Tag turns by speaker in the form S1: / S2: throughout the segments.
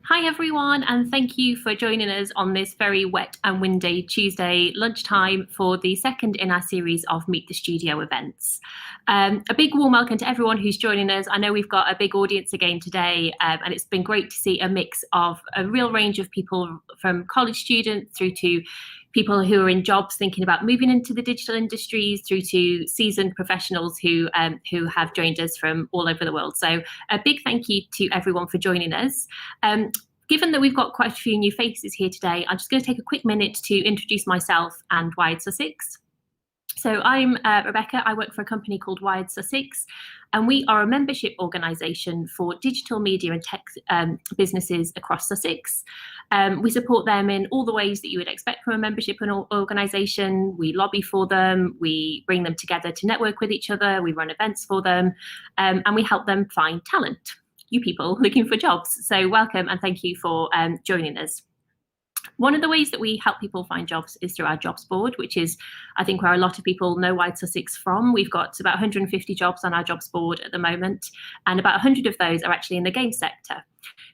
S1: Hi everyone, and thank you for joining us on this very wet and windy Tuesday lunchtime for the second in our series of Meet the Studio events. A big warm welcome to everyone who's joining us. I know we've got a big audience again today, and it's been great to see a mix of a real range of people, from college students through to people who are in jobs thinking about moving into the digital industries, through to seasoned professionals who have joined us from all over the world. So a big thank you to everyone for joining us. Given that we've got quite a few new faces here today, I'm just going to take a quick minute to introduce myself and Wired Sussex. So I'm Rebecca. I work for a company called Wired Sussex, and we are a membership organisation for digital media and tech businesses across Sussex. We support them in all the ways that you would expect from a membership organisation. We lobby for them, we bring them together to network with each other, we run events for them, and we help them find talent. You people looking for jobs. So welcome and thank you for joining us. One of the ways that we help people find jobs is through our jobs board, which is, I think, where a lot of people know Wired Sussex from. We've got about 150 jobs on our jobs board at the moment, and about 100 of those are actually in the game sector.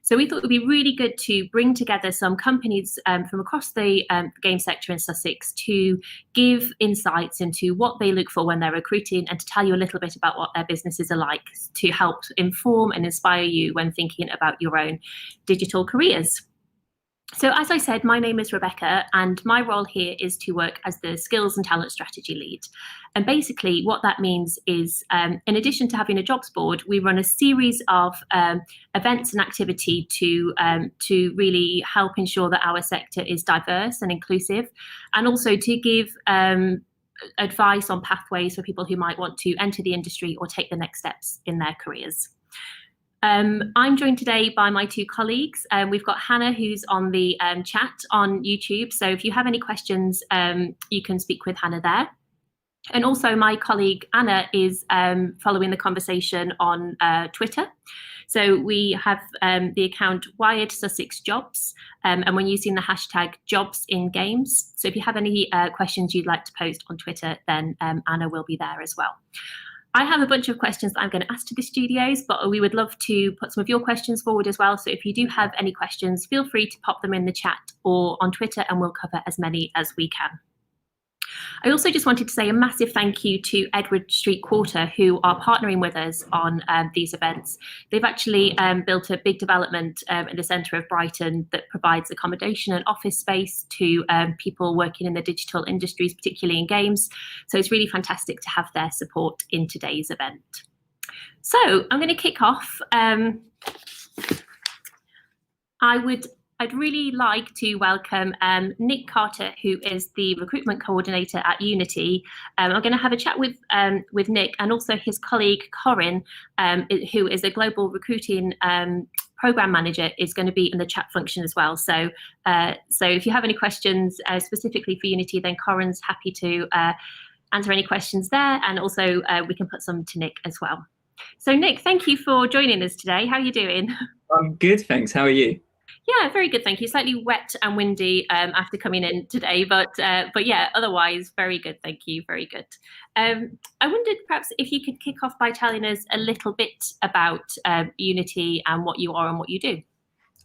S1: So we thought it would be really good to bring together some companies from across the game sector in Sussex to give insights into what they look for when they're recruiting, and to tell you a little bit about what their businesses are like, to help inform and inspire you when thinking about your own digital careers. So as I said, my name is Rebecca, and my role here is to work as the skills and talent strategy lead. And basically what that means is, in addition to having a jobs board, we run a series of events and activity to really help ensure that our sector is diverse and inclusive, and also to give advice on pathways for people who might want to enter the industry or take the next steps in their careers. I'm joined today by my two colleagues. We've got Hannah, who's on the chat on YouTube. So if you have any questions, you can speak with Hannah there. And also my colleague Anna is following the conversation on Twitter. So we have the account Wired Sussex Jobs, and we're using the hashtag jobs in games. So if you have any questions you'd like to post on Twitter, then Anna will be there as well. I have a bunch of questions that I'm going to ask to the studios, but we would love to put some of your questions forward as well. So if you do have any questions, feel free to pop them in the chat or on Twitter, and we'll cover as many as we can. I also just wanted to say a massive thank you to Edward Street Quarter, who are partnering with us on these events. They've actually built a big development in the centre of Brighton that provides accommodation and office space to people working in the digital industries, particularly in games. So it's really fantastic to have their support in today's event. So I'm going to kick off. I'd really like to welcome Nick Carter, who is the recruitment coordinator at Unity. I'm going to have a chat with Nick, and also his colleague Corinne, who is a global recruiting program manager, is going to be in the chat function as well. So if you have any questions specifically for Unity, then Corinne's happy to answer any questions there, and also we can put some to Nick as well. So Nick, thank you for joining us today. How are you doing?
S2: I'm good, thanks. How are you?
S1: Yeah, very good, thank you. Slightly wet and windy after coming in today, but yeah, otherwise very good, thank you, very good. I wondered perhaps if you could kick off by telling us a little bit about Unity and what you are and what you do.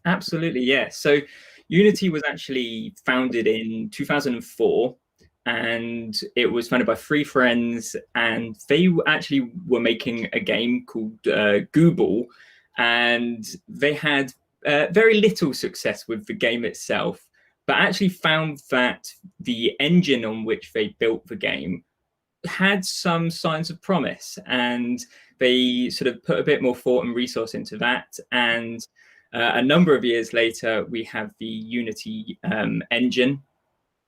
S2: Absolutely, yeah. So Unity was actually founded in 2004, and it was founded by three friends, and they actually were making a game called Google, and they had very little success with the game itself, but actually found that the engine on which they built the game had some signs of promise, and they sort of put a bit more thought and resource into that. And a number of years later, we have the Unity engine,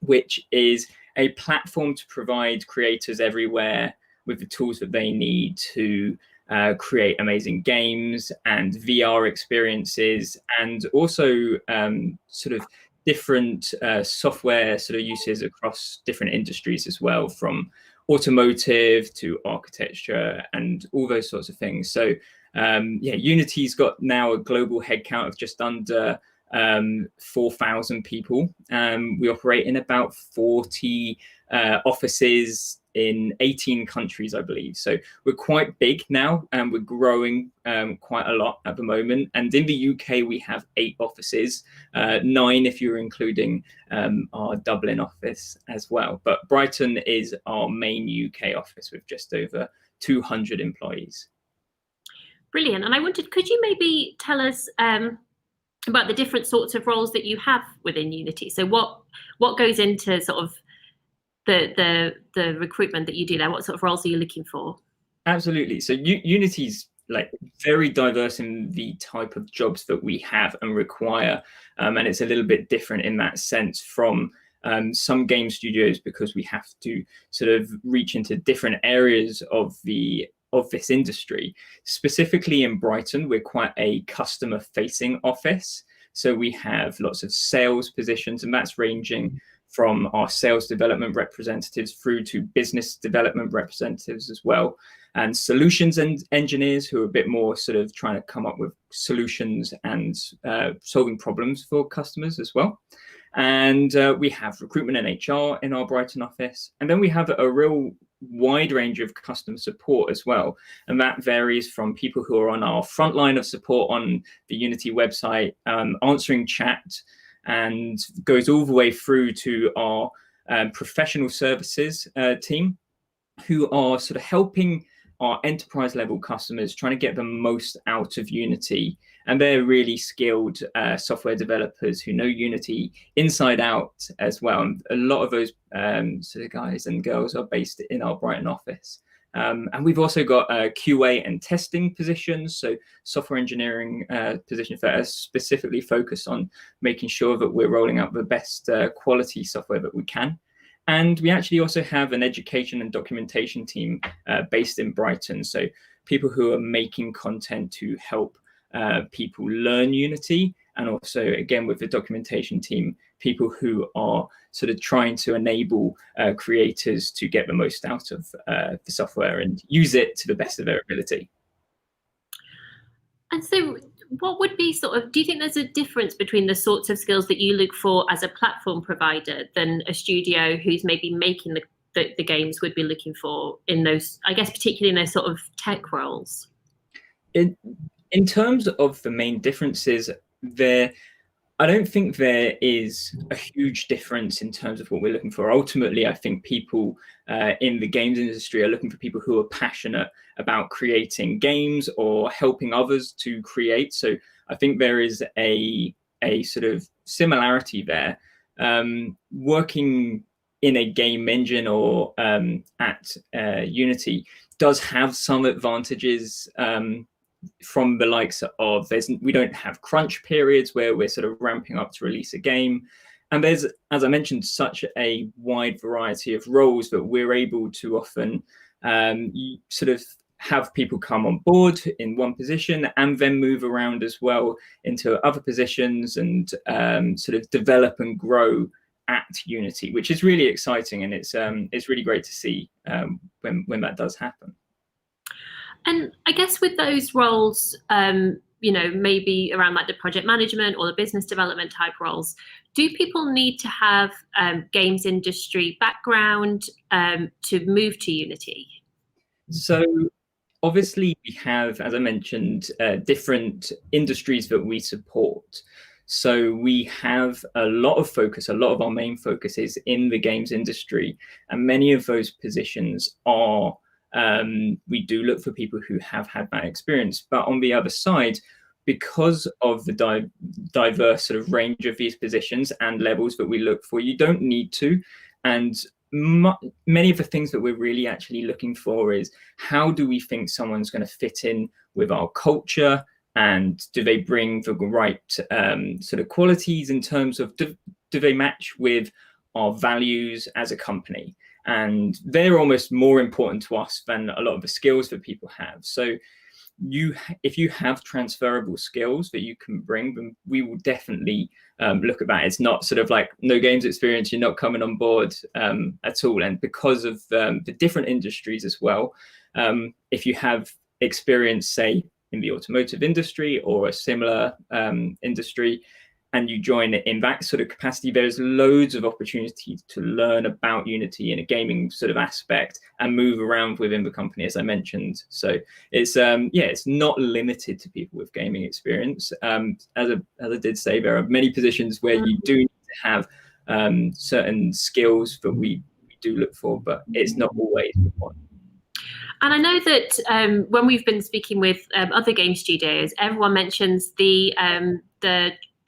S2: which is a platform to provide creators everywhere with the tools that they need to create amazing games and VR experiences, and also sort of different software sort of uses across different industries as well, from automotive to architecture and all those sorts of things. So yeah, Unity's got now a global headcount of just under 4,000 people. We operate in about 40 offices in 18 countries, I believe. So we're quite big now, and we're growing quite a lot at the moment. And in the UK, we have 8 offices, 9 if you're including our Dublin office as well. But Brighton is our main UK office with just over 200 employees.
S1: Brilliant. And I wondered, could you maybe tell us about the different sorts of roles that you have within Unity? So what goes into sort of the recruitment that you do there? What sort of roles are you looking for?
S2: Absolutely. So Unity's like very diverse in the type of jobs that we have and require, and it's a little bit different in that sense from some game studios, because we have to sort of reach into different areas of this industry. Specifically in Brighton, we're quite a customer facing office. So we have lots of sales positions, and that's ranging from our sales development representatives through to business development representatives as well, and solutions and engineers who are a bit more sort of trying to come up with solutions and solving problems for customers as well. And we have recruitment and HR in our Brighton office. And then we have a real wide range of customer support as well. And that varies from people who are on our front line of support on the Unity website, answering chat, and goes all the way through to our professional services team, who are sort of helping our enterprise level customers, trying to get the most out of Unity. And they're really skilled software developers who know Unity inside out as well. And a lot of those sort of guys and girls are based in our Brighton office. And we've also got QA and testing positions, so software engineering positions that are specifically focused on making sure that we're rolling out the best quality software that we can. And we actually also have an education and documentation team based in Brighton. So people who are making content to help people learn Unity. And also, again, with the documentation team, people who are sort of trying to enable creators to get the most out of the software and use it to the best of their ability.
S1: And so what would be sort of, do you think there's a difference between the sorts of skills that you look for as a platform provider than a studio who's maybe making the games would be looking for in those, I guess, particularly in those sort of tech roles?
S2: In terms of the main differences, I don't think there is a huge difference in terms of what we're looking for. Ultimately, I think people in the games industry are looking for people who are passionate about creating games or helping others to create. So I think there is a sort of similarity there. Working in a game engine or at Unity does have some advantages from the likes of we don't have crunch periods where we're sort of ramping up to release a game. And there's, as I mentioned, such a wide variety of roles that we're able to often sort of have people come on board in one position and then move around as well into other positions and sort of develop and grow at Unity, which is really exciting. And it's really great to see when that does happen.
S1: And I guess with those roles, you know, maybe around like the project management or the business development type roles, do people need to have games industry background to move to Unity?
S2: So obviously we have, as I mentioned, different industries that we support. So we have a lot of focus, a lot of our main focus is in the games industry. And many of those positions are we do look for people who have had that experience. But on the other side, because of the diverse sort of range of these positions and levels that we look for, you don't need to. And many of the things that we're really actually looking for is how do we think someone's going to fit in with our culture, and do they bring the right sort of qualities in terms of do they match with our values as a company? And they're almost more important to us than a lot of the skills that people have. So if you have transferable skills that you can bring, then we will definitely look at that. It's not sort of like no games experience, you're not coming on board at all. And because of the different industries as well, if you have experience, say, in the automotive industry or a similar industry, and you join in that sort of capacity, there's loads of opportunities to learn about Unity in a gaming sort of aspect and move around within the company, as I mentioned. So it's it's not limited to people with gaming experience. As I did say, there are many positions where you do need to have certain skills that we do look for, but it's not always required.
S1: And I know that when we've been speaking with other game studios, everyone mentions the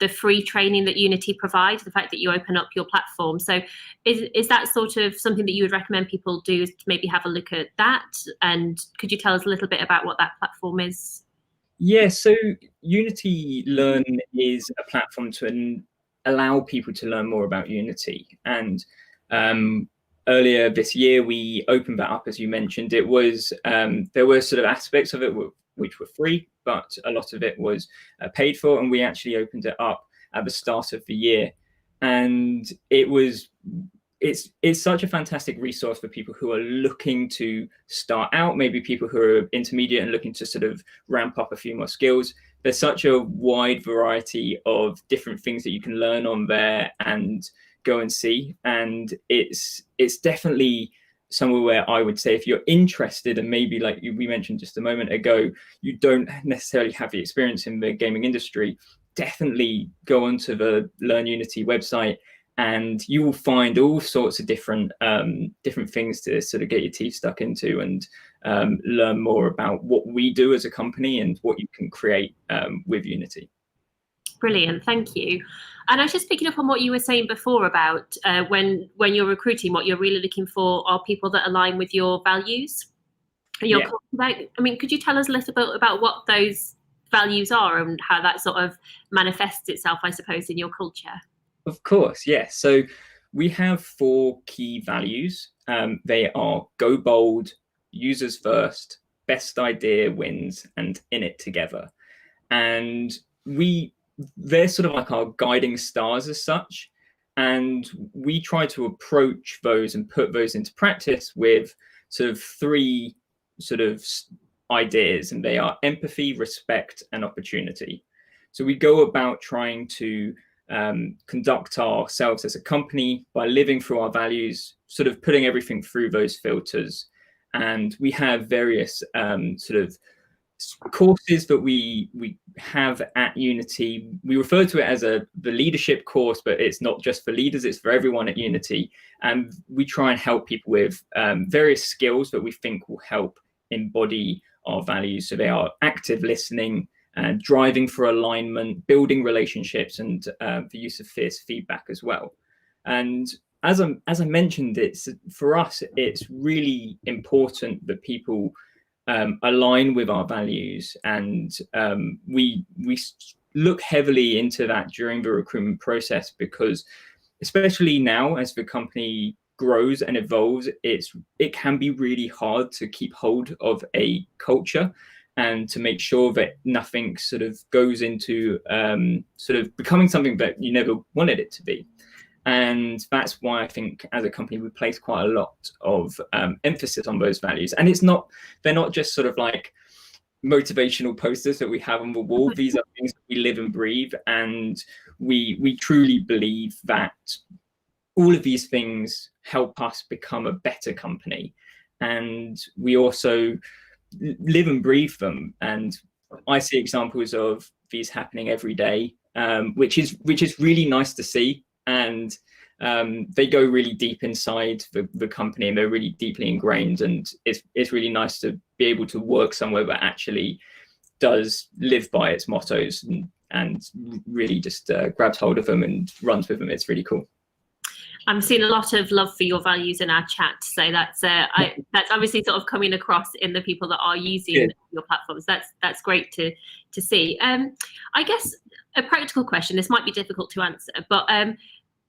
S1: free training that Unity provides, the fact that you open up your platform. So is that sort of something that you would recommend people do, is to maybe have a look at that? And could you tell us a little bit about what that platform is?
S2: Yeah, so Unity Learn is a platform to allow people to learn more about Unity. And earlier this year, we opened that up, as you mentioned. It was there were sort of aspects of it which were free, but a lot of it was paid for, and we actually opened it up at the start of the year. And it's such a fantastic resource for people who are looking to start out, maybe people who are intermediate and looking to sort of ramp up a few more skills. There's such a wide variety of different things that you can learn on there and go and see. And it's definitely somewhere where I would say, if you're interested, and maybe like we mentioned just a moment ago, you don't necessarily have the experience in the gaming industry, definitely go onto the Learn Unity website, and you will find all sorts of different things to sort of get your teeth stuck into and learn more about what we do as a company and what you can create with Unity.
S1: Brilliant, thank you. And I was just picking up on what you were saying before about when you're recruiting, what you're really looking for are people that align with your values. And your culture. I mean, could you tell us a little bit about what those values are and how that sort of manifests itself, I suppose, in your culture?
S2: Of course, yes. So we have 4 key values. They are go bold, users first, best idea wins, and in it together. And they're sort of like our guiding stars as such. And we try to approach those and put those into practice with sort of 3 sort of ideas, and they are empathy, respect, and opportunity. So we go about trying to conduct ourselves as a company by living through our values, sort of putting everything through those filters. And we have various sort of courses that we have at Unity. We refer to it as the leadership course, but it's not just for leaders, it's for everyone at Unity. And we try and help people with various skills that we think will help embody our values. So they are active listening, driving for alignment, building relationships, and the use of fierce feedback as well. And as I mentioned, for us, it's really important that people align with our values, and we look heavily into that during the recruitment process, because especially now as the company grows and evolves, it can be really hard to keep hold of a culture and to make sure that nothing sort of goes into sort of becoming something that you never wanted it to be. And that's why I think as a company, we place quite a lot of emphasis on those values. And they're not just sort of like motivational posters that we have on the wall. These are things that we live and breathe. And we truly believe that all of these things help us become a better company. And we also live and breathe them. And I see examples of these happening every day, which is really nice to see. And they go really deep inside the company, and they're really deeply ingrained. And it's really nice to be able to work somewhere that actually does live by its mottos and really just grabs hold of them and runs with them. It's really cool.
S1: I'm seeing a lot of love for your values in our chat, so that's obviously sort of coming across in the people that are using your platforms. That's great to see. I guess a practical question. This might be difficult to answer, but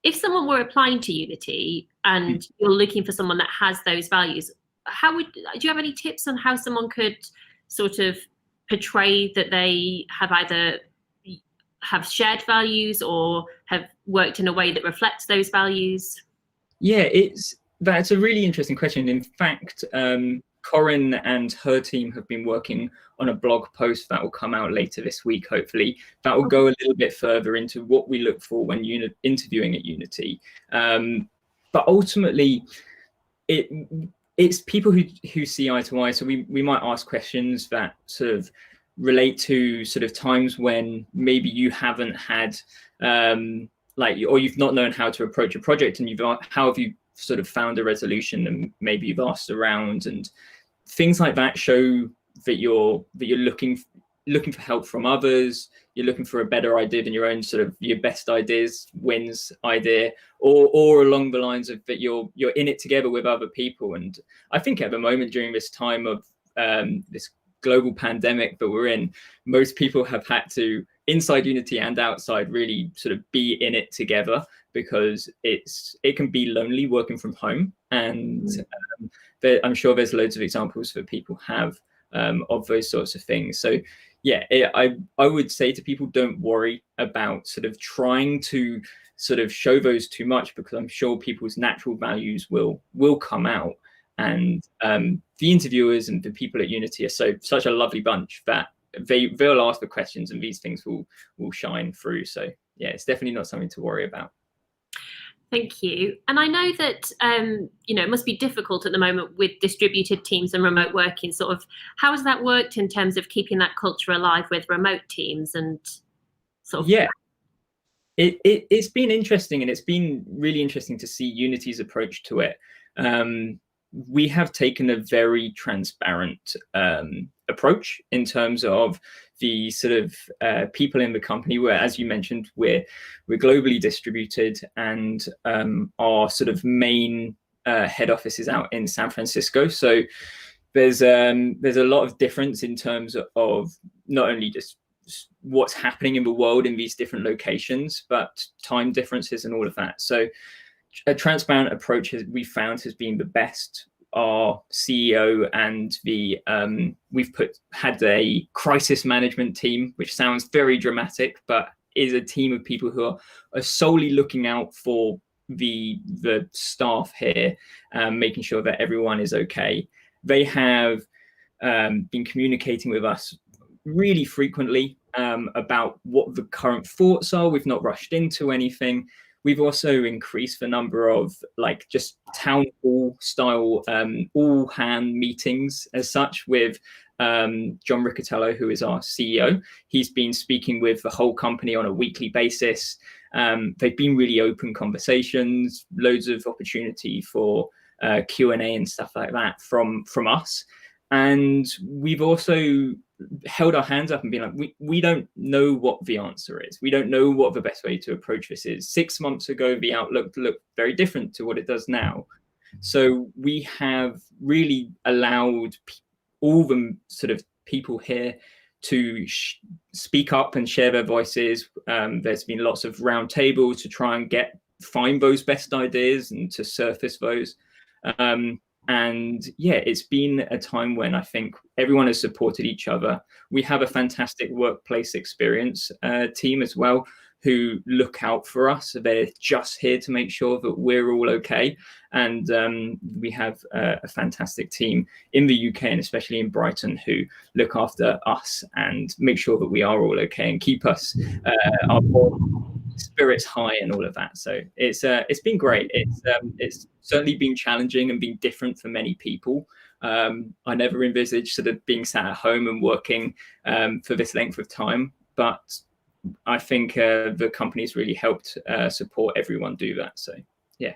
S1: if someone were applying to Unity and you're looking for someone that has those values, do you have any tips on how someone could sort of portray that they have either have shared values or have worked in a way that reflects those values?
S2: Yeah, that's a really interesting question. In fact, Corinne and her team have been working on a blog post that will come out later this week, hopefully, that will go a little bit further into what we look for when interviewing at Unity. But ultimately, it's people who see eye to eye. So we might ask questions that sort of relate to sort of times when maybe you haven't had or you've not known how to approach a project, and how have you sort of found a resolution, and maybe you've asked around, and things like that show that you're looking for help from others. You're looking for a better idea than your own sort of your best ideas wins idea, or along the lines of that you're in it together with other people. And I think at the moment, during this time of this global pandemic that we're in, most people have had to, inside Unity and outside, really sort of be in it together, because it can be lonely working from home. And I'm sure there's loads of examples that people have of those sorts of things. So yeah, I would say to people, don't worry about sort of trying to sort of show those too much, because I'm sure people's natural values will come out. And the interviewers and the people at Unity are such a lovely bunch that they'll ask the questions, and these things will shine through. So yeah, it's definitely not something to worry about.
S1: Thank you. And I know that, it must be difficult at the moment with distributed teams and remote working. Sort of, how has that worked in terms of keeping that culture alive with remote teams and sort of?
S2: Yeah, it's been interesting, and it's been really interesting to see Unity's approach to it. We have taken a very transparent approach in terms of the sort of people in the company, where, as you mentioned, we're globally distributed, and our sort of main head office is out in San Francisco. So there's a lot of difference in terms of not only just what's happening in the world in these different locations, but time differences and all of that. So a transparent approach we found has been the best. Our CEO and we've had a crisis management team, which sounds very dramatic, but is a team of people who are solely looking out for the staff here, making sure that everyone is okay. They have been communicating with us really frequently about what the current thoughts are. We've not rushed into anything. We've also increased the number of just town hall style all hand meetings as such with John Riccatello, who is our CEO. He's been speaking with the whole company on a weekly basis. They've been really open conversations, loads of opportunity for Q&A and stuff like that from us. And we've also held our hands up and been like, we don't know what the answer is. We don't know what the best way to approach this is. 6 months ago, the outlook looked very different to what it does now. So we have really allowed all the sort of people here to speak up and share their voices. There's been lots of round tables to try and find those best ideas and to surface those. And yeah, it's been a time when I think everyone has supported each other. We have a fantastic workplace experience team as well, who look out for us. They're just here to make sure that we're all okay. And we have a fantastic team in the UK, and especially in Brighton, who look after us and make sure that we are all okay and keep us our spirits high and all of that. So it's been great. It's certainly been challenging and been different for many people. I never envisaged sort of being sat at home and working for this length of time, but I think the company's really helped support everyone do that. So yeah.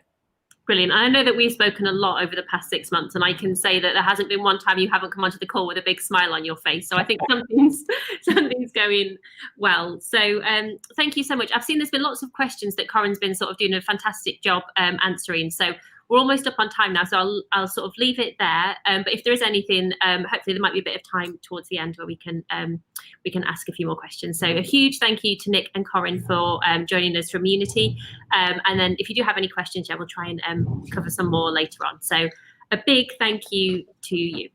S1: Brilliant. I know that we've spoken a lot over the past 6 months, and I can say that there hasn't been one time you haven't come onto the call with a big smile on your face. So I think something's going well. So thank you so much. I've seen there's been lots of questions that Corinne's been sort of doing a fantastic job answering. So we're almost up on time now, so I'll sort of leave it there. But if there is anything, hopefully there might be a bit of time towards the end where we can ask a few more questions. So a huge thank you to Nick and Corinne for joining us from Unity. And then if you do have any questions, we'll try and cover some more later on. So a big thank you to you.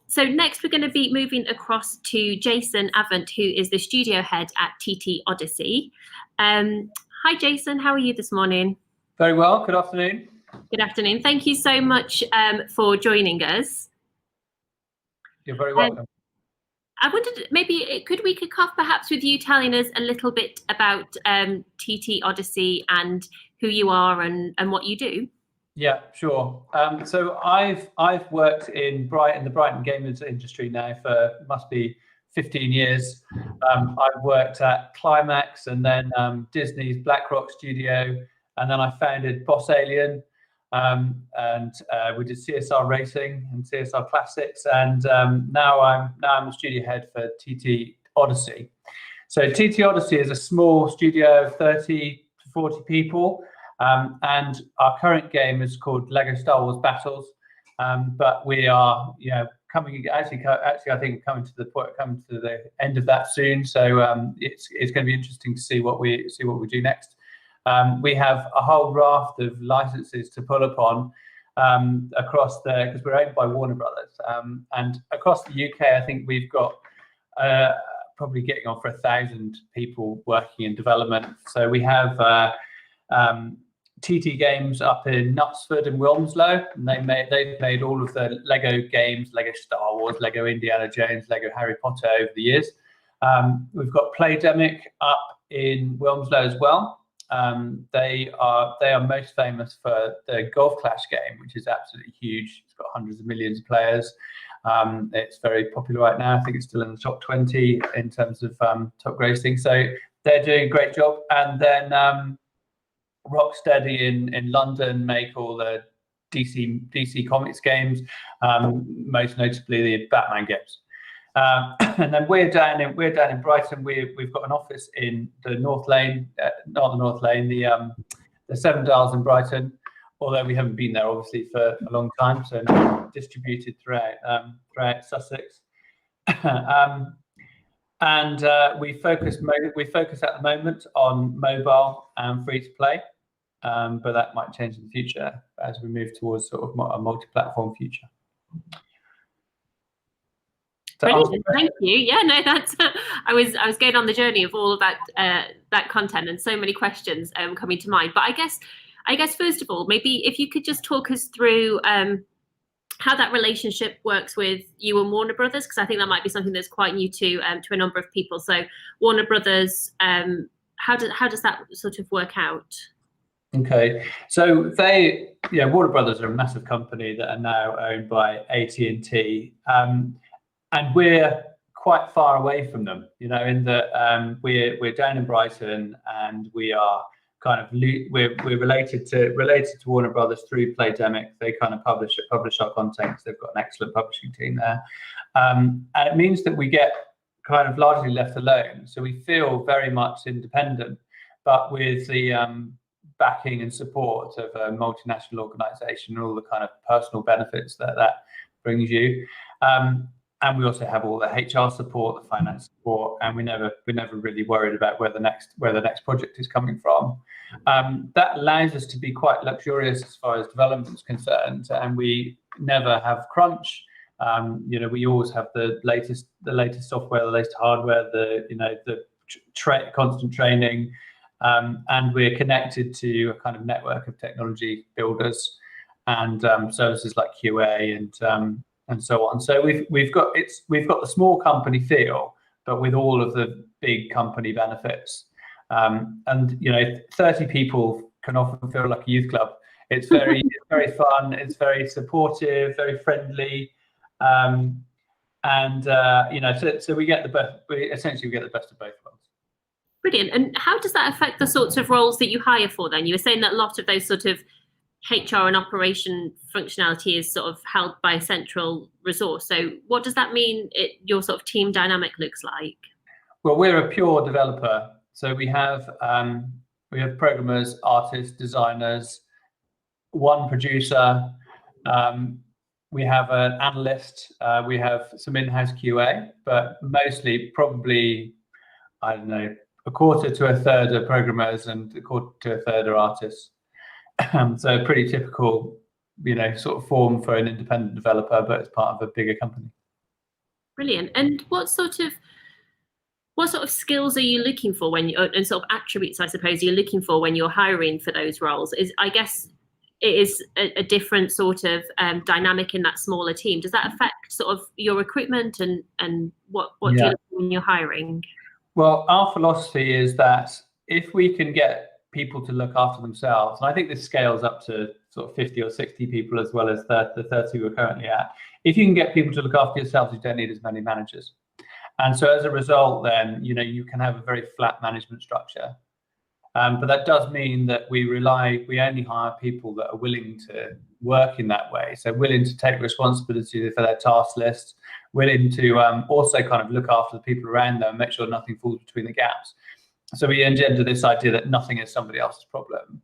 S1: So next we're going to be moving across to Jason Avent, who is the studio head at TT Odyssey. Hi, Jason. How are you this morning?
S3: Very well. Good afternoon.
S1: Good afternoon. Thank you so much for joining us.
S3: You're very welcome.
S1: I wondered, maybe could we kick off perhaps with you telling us a little bit about TT Odyssey and who you are and what you do?
S3: Yeah, sure. So I've worked in the Brighton gamers industry now for must be 15 years. I've worked at Climax and then Disney's BlackRock studio, and then I founded Boss Alien, and we did CSR Racing and CSR Classics, and now I'm the studio head for TT Odyssey. So TT Odyssey is a small studio of 30 to 40 people. And our current game is called Lego Star Wars Battles, but we are, coming I think coming to the end of that soon. So it's going to be interesting to see what we do next. We have a whole raft of licenses to pull upon across because we're owned by Warner Brothers, and across the UK, I think we've got probably getting on for 1,000 people working in development. So we have TT Games up in Knutsford and Wilmslow, and they've made all of the Lego games, Lego Star Wars, Lego Indiana Jones, Lego Harry Potter over the years. We've got Playdemic up in Wilmslow as well. They are most famous for the Golf Clash game, which is absolutely huge. It's got hundreds of millions of players. It's very popular right now. I think it's still in the top 20 in terms of top grossing. So they're doing a great job. And then Rocksteady in London make all the DC Comics games, most notably the Batman games. And then we're down in Brighton. We've got an office in the North Lane, not the North Lane, the Seven Dials in Brighton. Although we haven't been there obviously for a long time, so now distributed throughout Sussex. And we focus at the moment on mobile and free to play, but that might change in the future as we move towards sort of a multi-platform future.
S1: Brilliant, thank you. Yeah, no, that's I was going on the journey of all of that content, and so many questions coming to mind. But I guess first of all, maybe if you could just talk us through how that relationship works with you and Warner Brothers, because I think that might be something that's quite new to a number of people. So Warner Brothers, how does that sort of work out?
S3: Okay, so Warner Brothers are a massive company that are now owned by AT&T, and we're quite far away from them. In that we're down in Brighton, and we are kind of we're related to Warner Brothers through Playdemic. They kind of publish our content because they've got an excellent publishing team there, and it means that we get kind of largely left alone. So we feel very much independent, but with the backing and support of a multinational organisation and all the kind of personal benefits that brings you. And we also have all the HR support, the finance support, and we're never really worried about where the next project is coming from. That allows us to be quite luxurious as far as development is concerned, and we never have crunch. We always have the latest software, the latest hardware, the constant training, and we're connected to a kind of network of technology builders and services like QA and so on. So we've got the small company feel, but with all of the big company benefits. And 30 people can often feel like a youth club. It's very very fun. It's very supportive, very friendly, so we get the best. We essentially get the best of both worlds.
S1: Brilliant. And how does that affect the sorts of roles that you hire for then? You were saying that a lot of those sort of HR and operation functionality is sort of held by a central resource. So what does that mean your sort of team dynamic looks like?
S3: Well, we're a pure developer. So we have programmers, artists, designers, one producer. We have an analyst. We have some in-house QA, but mostly probably, I don't know, a quarter to a third are programmers and a quarter to a third are artists. So pretty typical, sort of form for an independent developer, but it's part of a bigger company.
S1: Brilliant. And what sort of skills are you looking for and sort of attributes, I suppose, you're looking for when you're hiring for those roles? it is a different sort of dynamic in that smaller team. Does that affect sort of your recruitment and what do you look for when you're hiring?
S3: Well, our philosophy is that if we can get people to look after themselves, and I think this scales up to sort of 50 or 60 people as well as the 30 we're currently at. If you can get people to look after yourselves, you don't need as many managers. And so as a result, then, you can have a very flat management structure. But that does mean that we only hire people that are willing to work in that way. So willing to take responsibility for their task list, willing to also kind of look after the people around them, make sure nothing falls between the gaps. So we engender this idea that nothing is somebody else's problem.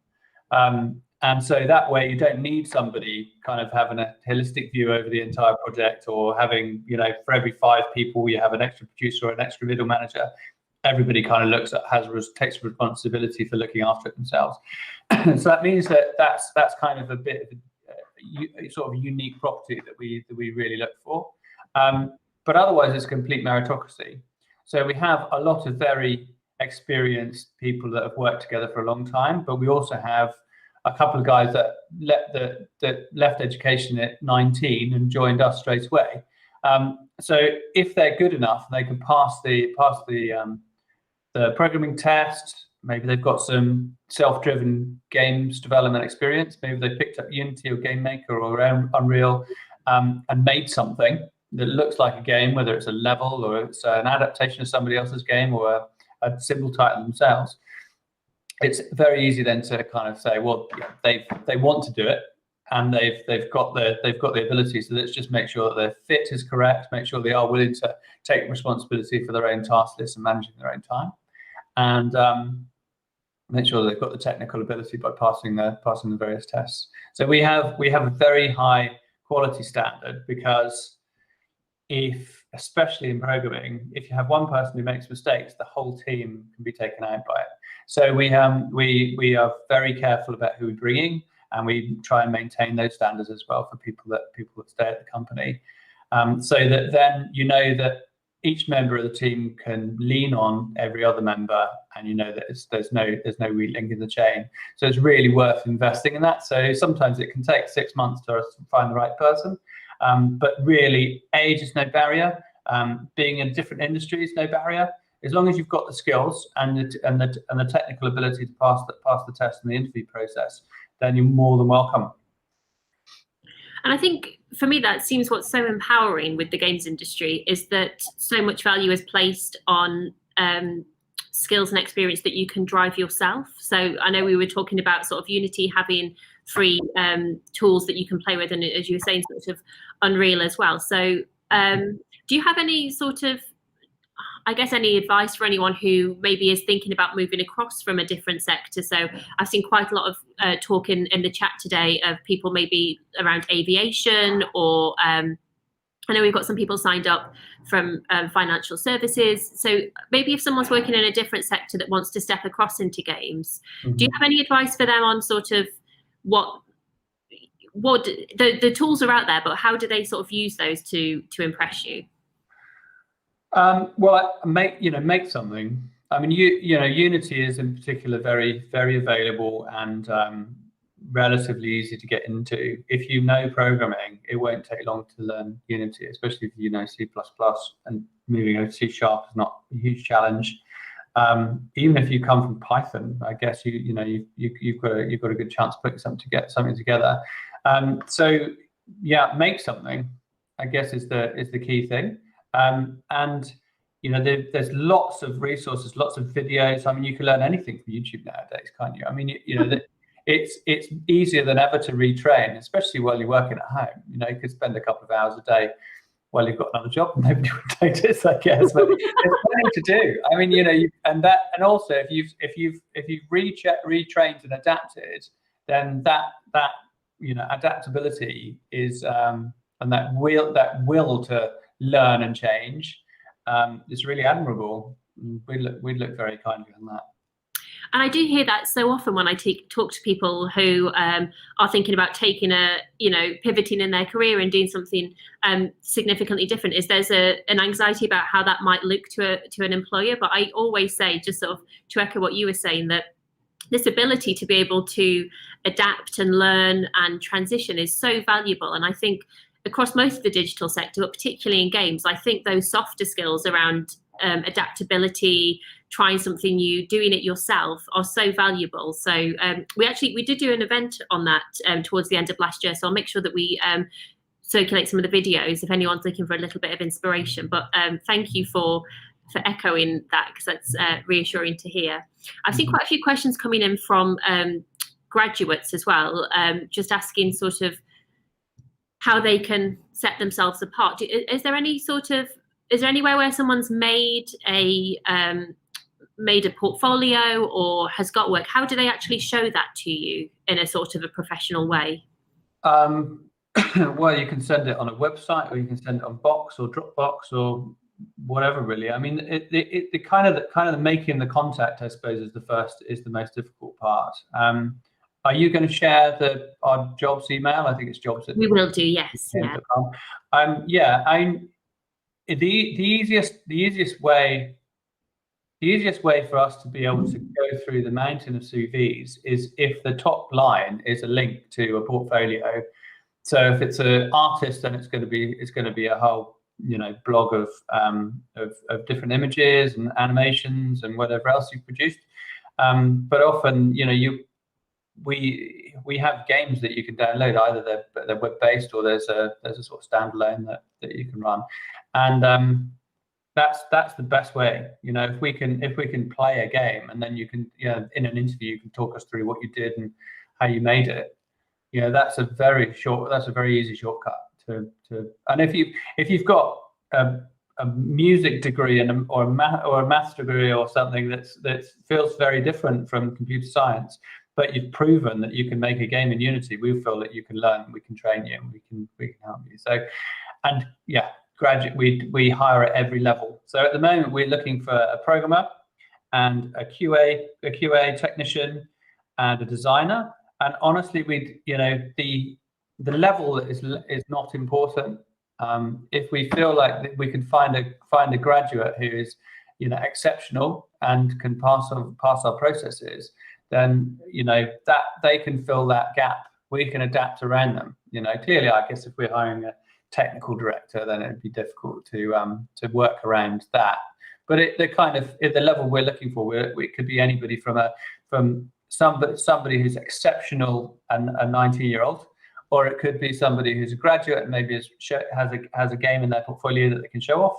S3: And so that way you don't need somebody kind of having a holistic view over the entire project, or having, for every 5 people, you have an extra producer or an extra middle manager. Everybody kind of takes responsibility for looking after it themselves. So that means that's kind of a bit of a sort of unique property that we really look for. But otherwise, it's complete meritocracy. So we have a lot of very experienced people that have worked together for a long time, but we also have a couple of guys that left education at 19 and joined us straight away. So if they're good enough, they can pass the programming test. Maybe they've got some self-driven games development experience. Maybe they picked up Unity or Game Maker or Unreal and made something that looks like a game, whether it's a level or it's an adaptation of somebody else's game or a simple title themselves. It's very easy then to kind of say, well, they want to do it, and they've got the ability. So let's just make sure that their fit is correct, make sure they are willing to take responsibility for their own task list and managing their own time, and make sure they've got the technical ability by passing the various tests. So we have a very high quality standard, because especially in programming, if you have one person who makes mistakes, the whole team can be taken out by it. So we are very careful about who we bring in, and we try and maintain those standards as well for people that stay at the company, so that then that each member of the team can lean on every other member, and that there's no weak link in the chain. So it's really worth investing in that. So sometimes it can take 6 months to find the right person, but really age is no barrier. Being in a different industry is no barrier. As long as you've got the skills and the technical ability to pass the test and the interview process, then you're more than welcome.
S1: And I think for me, that seems what's so empowering with the games industry is that so much value is placed on skills and experience that you can drive yourself. So I know we were talking about sort of Unity having free tools that you can play with, and as you were saying, sort of Unreal as well. So do you have any sort of, I guess, any advice for anyone who maybe is thinking about moving across from a different sector? So I've seen quite a lot of talk in the chat today of people maybe around aviation, or I know we've got some people signed up from financial services. So maybe if someone's working in a different sector that wants to step across into games, do you have any advice for them on sort of what the tools are out there, but how do they sort of use those to impress you?
S3: Well, make something. I mean, Unity is in particular very, very available and relatively easy to get into. If you know programming, it won't take long to learn Unity, especially if you know C++, and moving over to C# is not a huge challenge. Even if you come from Python, I guess you've got a good chance of putting something together. So yeah, make something, I guess, is the key thing. And there's lots of resources, lots of videos. I mean, you can learn anything from YouTube nowadays, can't you? I mean, it's easier than ever to retrain, especially while you're working at home. You could spend a couple of hours a day while you've got another job, and nobody would notice, I guess. But there's plenty to do. I mean, and also if you've retrained and adapted, then that adaptability is and that will to learn and change is really admirable. We'd look very kindly on that.
S1: And I do hear that so often when I talk to people who are thinking about taking pivoting in their career and doing something significantly different, is there's an anxiety about how that might look to an employer. But I always say, just sort of to echo what you were saying, that this ability to be able to adapt and learn and transition is so valuable. And I think across most of the digital sector, but particularly in games, I think those softer skills around adaptability, trying something new, doing it yourself are so valuable. So we did do an event on that towards the end of last year. So I'll make sure that we circulate some of the videos if anyone's looking for a little bit of inspiration. But thank you for echoing that, because that's reassuring to hear. I've seen quite a few questions coming in from graduates as well, just asking sort of how they can set themselves apart. Is there anywhere where someone's made a portfolio or has got work? How do they actually show that to you in a sort of a professional way?
S3: Well, you can send it on a website, or you can send it on Box or Dropbox or whatever. Really, I mean, the kind of making the contact, I suppose, is the most difficult part. Are you going to share our jobs email? I think it's jobs.
S1: We will do, yes.
S3: Yeah. The easiest way for us to be able to go through the mountain of CVs is if the top line is a link to a portfolio. So if it's an artist, then it's going to be a whole blog of different images and animations and whatever else you've produced. But often we have games that you can download. Either they're web-based, or there's a sort of standalone that you can run, and that's the best way. If we can play a game, and then you can in an interview you can talk us through what you did and how you made it. That's a very easy shortcut to. And if you've got a music degree or a maths degree or something that feels very different from computer science, but you've proven that you can make a game in Unity, we feel that you can learn, we can train you, and we can help you. So, and yeah, we hire at every level. So at the moment we're looking for a programmer and a QA technician and a designer. And honestly, the level is not important. If we feel like we can find a graduate who is exceptional and can pass our processes, then that they can fill that gap. We can adapt around them. Clearly, I guess if we're hiring a technical director, then it'd be difficult to work around that. But at the level we're looking for, it could be anybody from somebody who's exceptional and a 19-year-old, or it could be somebody who's a graduate and maybe has a game in their portfolio that they can show off,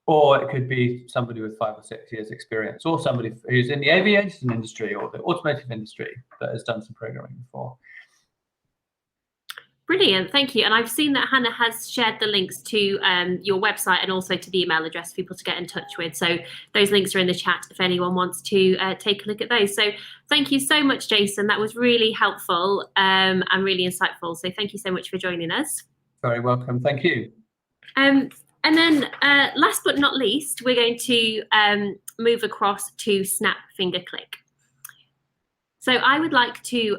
S3: or it could be somebody with 5 or 6 years experience, or somebody who's in the aviation industry or the automotive industry that has done some programming before.
S1: Brilliant, thank you. And I've seen that Hannah has shared the links to your website and also to the email address for people to get in touch with. So those links are in the chat if anyone wants to take a look at those. So thank you so much, Jason. That was really helpful and really insightful. So thank you so much for joining us.
S3: Very welcome, thank you.
S1: And then last but not least, we're going to move across to Snap Finger Click. So I would like to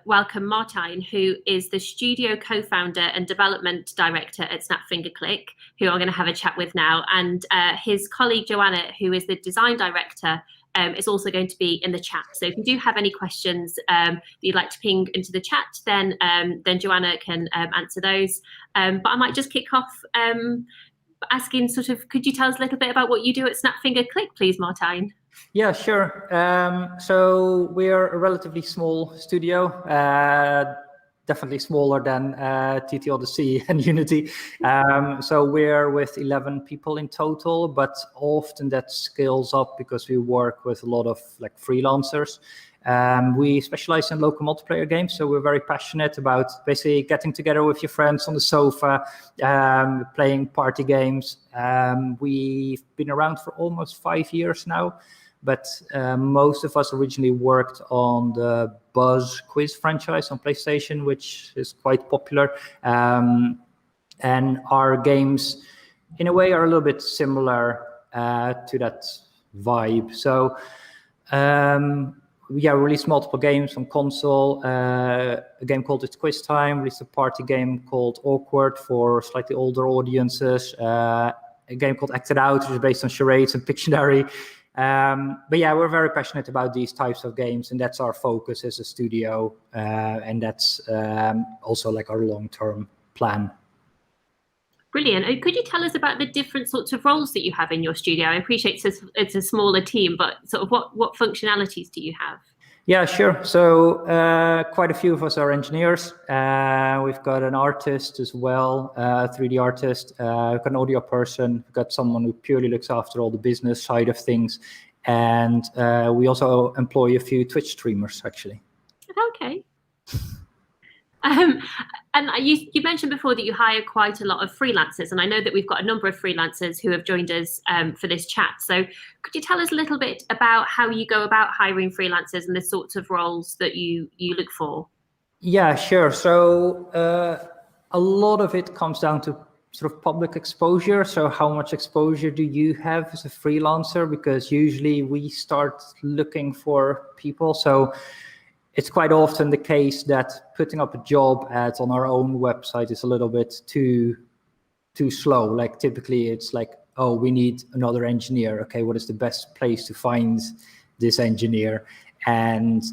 S1: welcome Martijn, who is the studio co-founder and development director at Snap Finger Click, who I'm going to have a chat with now. And his colleague Joanna, who is the design director, is also going to be in the chat. So if you do have any questions that you'd like to ping into the chat, then Joanna can answer those. But I might just kick off asking could you tell us a little bit about what you do at Snap Finger Click, please, Martijn?
S4: Yeah, sure. So we're a relatively small studio, definitely smaller than TT Odyssey and Unity. So we're with 11 people in total, but often that scales up because we work with a lot of freelancers. We specialize in local multiplayer games, so we're very passionate about basically getting together with your friends on the sofa, playing party games. We've been around for almost 5 years now. But most of us originally worked on the Buzz quiz franchise on PlayStation, which is quite popular. And our games, in a way, are a little bit similar to that vibe. So, we released multiple games on console. A game called It's Quiz Time, released a party game called Awkward for slightly older audiences. A game called Acted Out, which is based on charades and Pictionary. But yeah, we're very passionate about these types of games, and that's our focus as a studio, and that's also like our long-term plan.
S1: Brilliant. And could you tell us about the different sorts of roles that you have in your studio? I appreciate it's a smaller team, but sort of what functionalities do you have?
S4: Yeah, sure. So quite a few of us are engineers. We've got an artist as well, a 3D artist. We've got an audio person. We've got someone who purely looks after all the business side of things. And we also employ a few Twitch streamers, actually.
S1: Okay. And you mentioned before that you hire quite a lot of freelancers, and I know that we've got a number of freelancers who have joined us for this chat. So could you tell us a little bit about how you go about hiring freelancers and the sorts of roles that you look for?
S4: Yeah, sure. So a lot of it comes down to sort of public exposure. So how much exposure do you have as a freelancer? Because usually we start looking for people. So it's quite often the case that putting up a job ad on our own website is a little bit too slow. Like typically it's like, oh, we need another engineer. Okay, what is the best place to find this engineer? And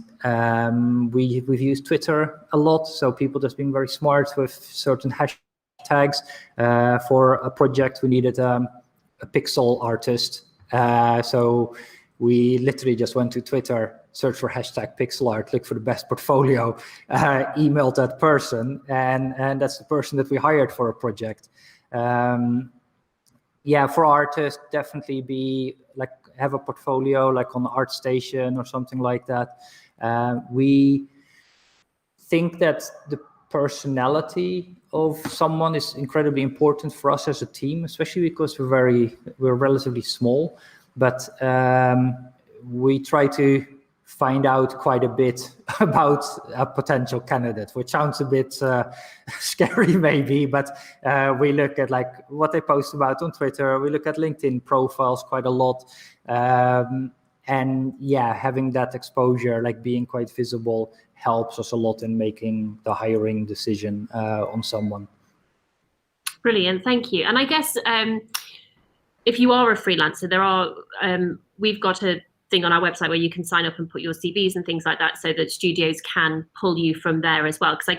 S4: we've used Twitter a lot. So people just being very smart with certain hashtags. For a project, we needed a pixel artist. So we literally just went to Twitter, search for hashtag pixel art, look for the best portfolio, emailed that person, and that's the person that we hired for a project. Yeah, for artists, definitely have a portfolio like on ArtStation or something like that. We think that the personality of someone is incredibly important for us as a team, especially because we're relatively small. But we try to find out quite a bit about a potential candidate, which sounds a bit scary maybe, but we look at like what they post about on Twitter. We look at LinkedIn profiles quite a lot. And yeah, having that exposure, like being quite visible, helps us a lot in making the hiring decision on someone.
S1: Brilliant, thank you. And I guess if you are a freelancer, we've got a thing on our website where you can sign up and put your CVs and things like that, so that studios can pull you from there as well. Because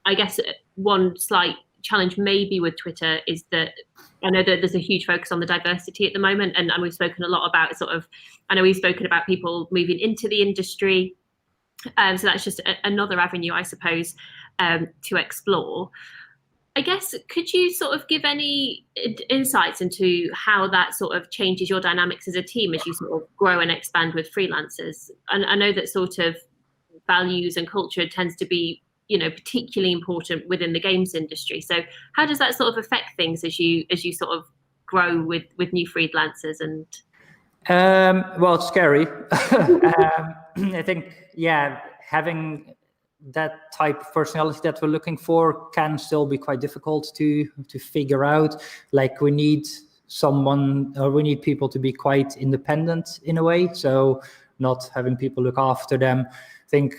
S1: I guess one slight challenge maybe with Twitter is that I know that there's a huge focus on the diversity at the moment, and we've spoken a lot about I know we've spoken about people moving into the industry, so that's just another avenue, I suppose, to explore. I guess, could you sort of give any insights into how that sort of changes your dynamics as a team as you sort of grow and expand with freelancers? And I know that sort of values and culture tends to be, particularly important within the games industry. So how does that sort of affect things as you sort of grow with new freelancers? And
S4: well, it's scary. I think, yeah, having that type of personality that we're looking for can still be quite difficult to figure out. Like we need people to be quite independent in a way, so not having people look after them. I think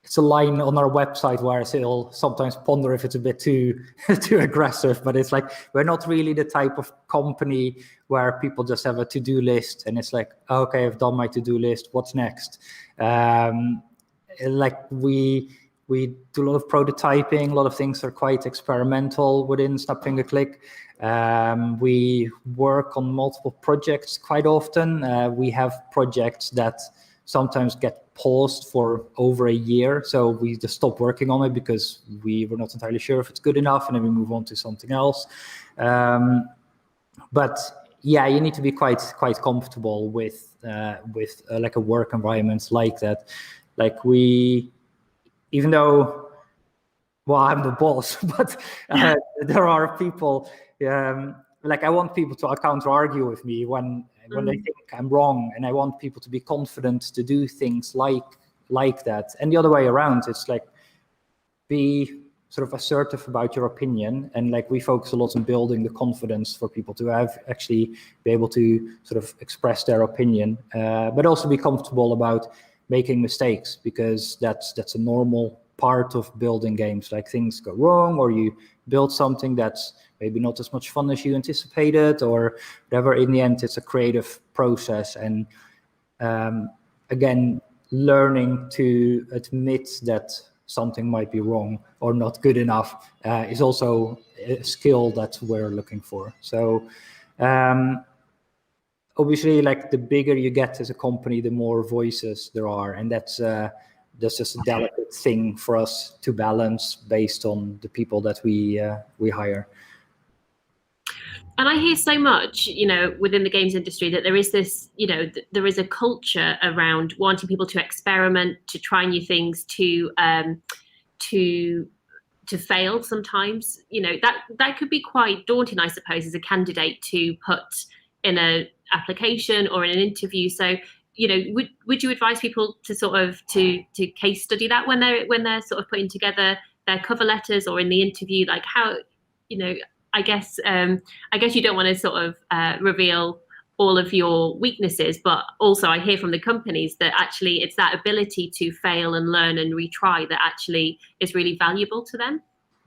S4: it's a line on our website where I still sometimes ponder if it's a bit too aggressive, but it's like we're not really the type of company where people just have a to-do list and it's like, okay, I've done my to-do list, what's next? Like we do a lot of prototyping, a lot of things are quite experimental within Snap Finger Click. We work on multiple projects quite often. We have projects that sometimes get paused for over a year, so we just stop working on it because we were not entirely sure if it's good enough, and then we move on to something else. But yeah, you need to be quite comfortable with like a work environment like that. Like even though, well, I'm the boss, but there are people, like I want people to counter argue with me when they think I'm wrong, and I want people to be confident to do things like that. And the other way around, it's like be sort of assertive about your opinion, and like we focus a lot on building the confidence for people to actually be able to sort of express their opinion, but also be comfortable about making mistakes, because that's a normal part of building games. Like things go wrong, or you build something that's maybe not as much fun as you anticipated, or whatever. In the end, it's a creative process. And again, learning to admit that something might be wrong or not good enough is also a skill that we're looking for. So obviously, like the bigger you get as a company, the more voices there are, and that's just a delicate thing for us to balance based on the people that we hire.
S1: And I hear so much, within the games industry that there is this, there is a culture around wanting people to experiment, to try new things, to fail sometimes. That could be quite daunting, I suppose, as a candidate to put in an application or in an interview. So, would you advise people to sort of to case study that when they're sort of putting together their cover letters or in the interview? Like how, I guess you don't want to sort of reveal all of your weaknesses, but also I hear from the companies that actually it's that ability to fail and learn and retry that actually is really valuable to them.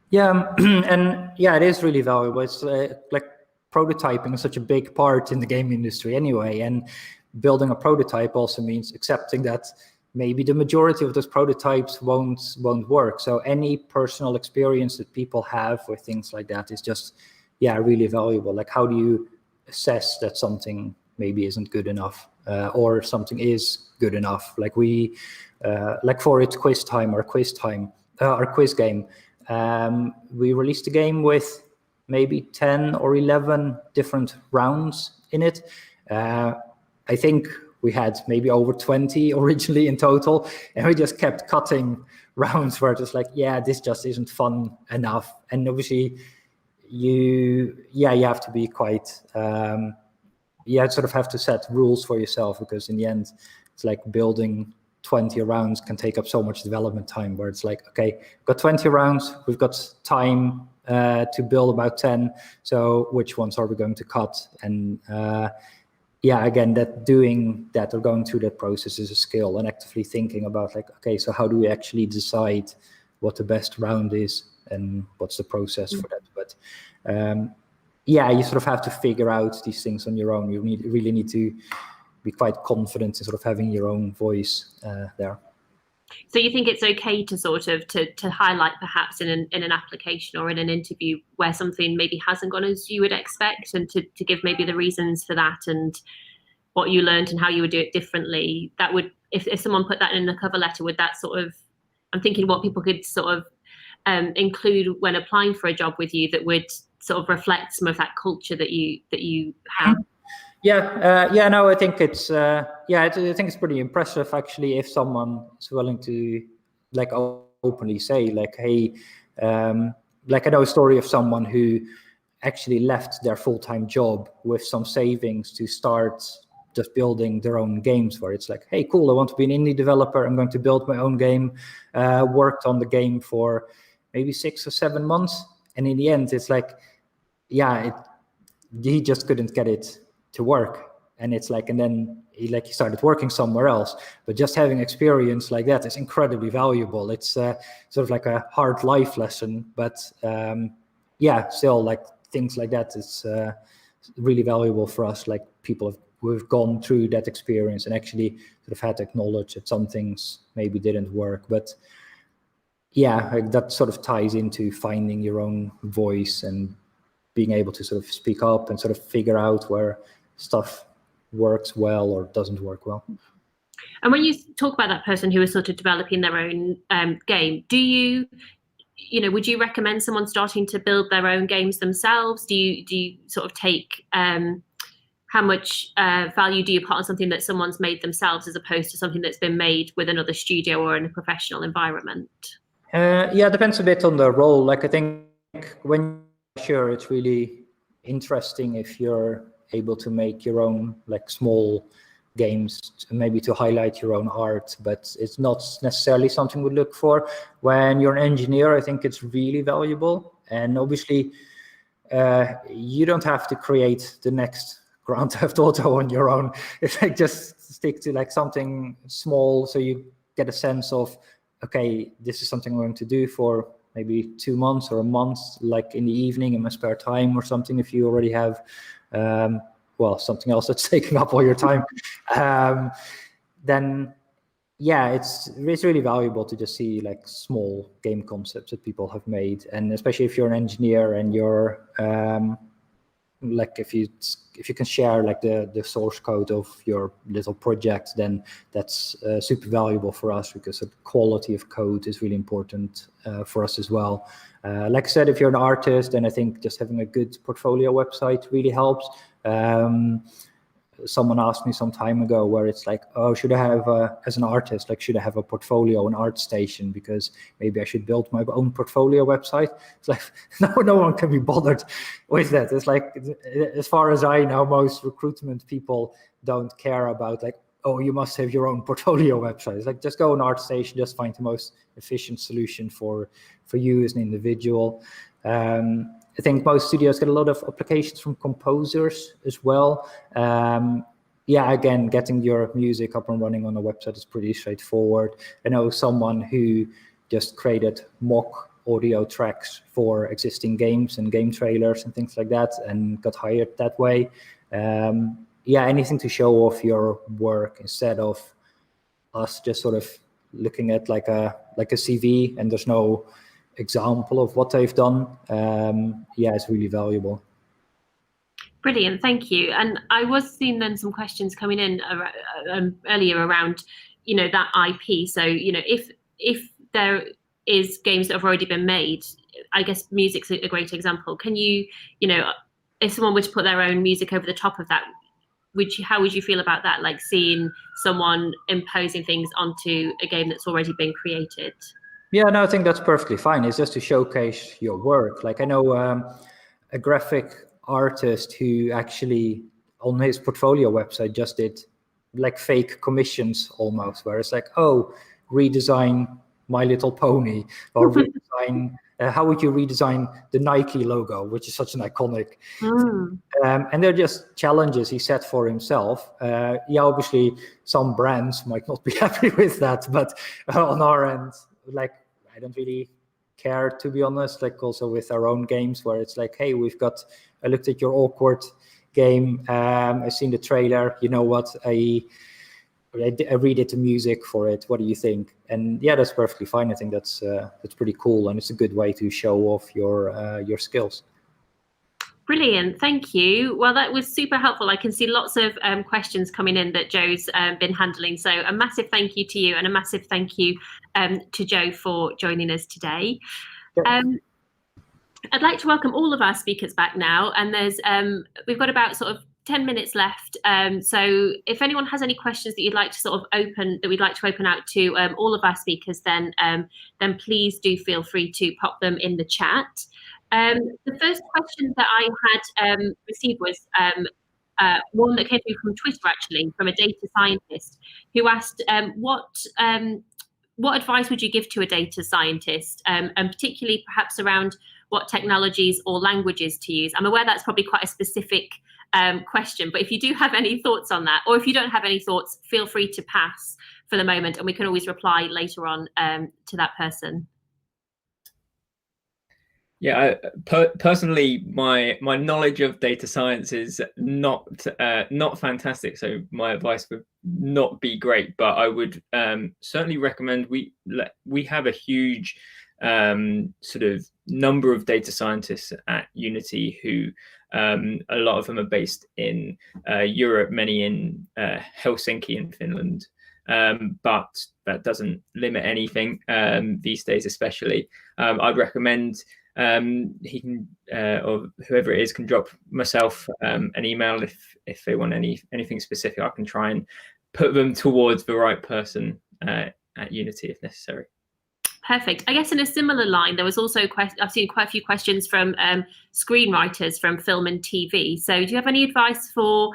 S4: Yeah, and yeah, it is really valuable. It's like prototyping is such a big part in the game industry anyway, and building a prototype also means accepting that maybe the majority of those prototypes won't work. So any personal experience that people have with things like that is just, really valuable. Like, how do you assess that something maybe isn't good enough, or something is good enough? Like like for its quiz game, we released a game with maybe 10 or 11 different rounds in it. I think we had maybe over 20 originally in total, and we just kept cutting rounds where it was like, this just isn't fun enough. And obviously you have to be quite, sort of have to set rules for yourself, because in the end, it's like building 20 rounds can take up so much development time, where it's like, okay, we've got 20 rounds, we've got time to build about 10. So which ones are we going to cut? And again, that doing that or going through that process is a skill, and actively thinking about like, okay, so how do we actually decide what the best round is and what's the process for that? But you sort of have to figure out these things on your own. You really need to be quite confident in sort of having your own voice there.
S1: So you think it's okay to sort of to highlight perhaps in an application or in an interview where something maybe hasn't gone as you would expect, and to give maybe the reasons for that and what you learned and how you would do it differently? That would, if someone put that in a cover letter, would that sort of, I'm thinking what people could sort of include when applying for a job with you that would sort of reflect some of that culture that you have.
S4: No, I think it's I think it's pretty impressive actually if someone is willing to like openly say like, hey, like I know a story of someone who actually left their full-time job with some savings to start just building their own games, where it's like, hey, cool, I want to be an indie developer, I'm going to build my own game. Worked on the game for maybe 6 or 7 months, and in the end it's like, he just couldn't get it to work. And it's like, and then he started working somewhere else. But just having experience like that is incredibly valuable. It's sort of like a hard life lesson, but still like things like that is really valuable for us. Like people who've gone through that experience and actually sort of had to acknowledge that some things maybe didn't work. But like that sort of ties into finding your own voice and being able to sort of speak up and sort of figure out where stuff works well or doesn't work well.
S1: And when you talk about that person who is sort of developing their own game, do you would you recommend someone starting to build their own games themselves? Do you sort of take how much value do you put on something that someone's made themselves as opposed to something that's been made with another studio or in a professional environment?
S4: It depends a bit on the role. Like I think when it's really interesting if you're able to make your own like small games, maybe to highlight your own art, but it's not necessarily something we look for. When you're an engineer, I think it's really valuable. And obviously you don't have to create the next Grand Theft Auto on your own. It's like just stick to like something small so you get a sense of okay, this is something I'm going to do for maybe 2 months or a month, like in the evening in my spare time or something. If you already have, well, something else that's taking up all your time, then yeah, it's really valuable to just see like small game concepts that people have made, and especially if you're an engineer and you're like if you can share like the source code of your little project, then that's super valuable for us, because the quality of code is really important for us as well. Like I said, if you're an artist, then I think just having a good portfolio website really helps. Someone asked me some time ago where it's like, oh, should I have as an artist, like, should I have a portfolio, an art station, because maybe I should build my own portfolio website? It's like, no one can be bothered with that. It's like, as far as I know, most recruitment people don't care about like, oh, you must have your own portfolio website. It's like, just go on ArtStation, just find the most efficient solution for you as an individual. I think most studios get a lot of applications from composers as well. Yeah, again, getting your music up and running on a website is pretty straightforward. I know someone who just created mock audio tracks for existing games and game trailers and things like that, and got hired that way. Yeah, anything to show off your work instead of us just sort of looking at like a CV and there's no example of what they've done. Yeah, it's really valuable.
S1: Brilliant, thank you. And I was seeing then some questions coming in earlier around, that IP. So, if there is games that have already been made, I guess music's a great example. Can you, if someone were to put their own music over the top of that, how would you feel about that? Like seeing someone imposing things onto a game that's already been created?
S4: Yeah, no, I think that's perfectly fine. It's just to showcase your work. Like I know a graphic artist who actually on his portfolio website just did like fake commissions almost, where it's like, oh, redesign My Little Pony, or redesign, how would you redesign the Nike logo, which is such an iconic thing. And they're just challenges he set for himself. Yeah, obviously some brands might not be happy with that, but on our end, like, I don't really care, to be honest. Like also with our own games, where it's like, hey, I looked at your awkward game, I've seen the trailer, you know what, I redid the music for it, what do you think? And yeah, that's perfectly fine. I think that's pretty cool, and it's a good way to show off your skills.
S1: Brilliant, thank you. Well, that was super helpful. I can see lots of questions coming in that Joe's been handling. So a massive thank you to you, and a massive thank you to Joe for joining us today. Sure. I'd like to welcome all of our speakers back now, and we've got about sort of 10 minutes left. So if anyone has any questions that you'd like to sort of we'd like to open out to all of our speakers, then please do feel free to pop them in the chat. The first question that I had received was one that came through from Twitter, actually, from a data scientist who asked, what advice would you give to a data scientist, and particularly perhaps around what technologies or languages to use? I'm aware that's probably quite a specific question, but if you do have any thoughts on that, or if you don't have any thoughts, feel free to pass for the moment, and we can always reply later on to that person.
S2: Yeah, personally, my knowledge of data science is not fantastic, so my advice would not be great. But I would certainly recommend we have a huge sort of number of data scientists at Unity who a lot of them are based in Europe, many in Helsinki in Finland. But that doesn't limit anything these days, especially. I'd recommend he can or whoever it is can drop myself an email if they want anything specific. I can try and put them towards the right person at Unity if necessary.
S1: Perfect. I guess in a similar line, there was also I've seen quite a few questions from screenwriters from film and TV. So do you have any advice for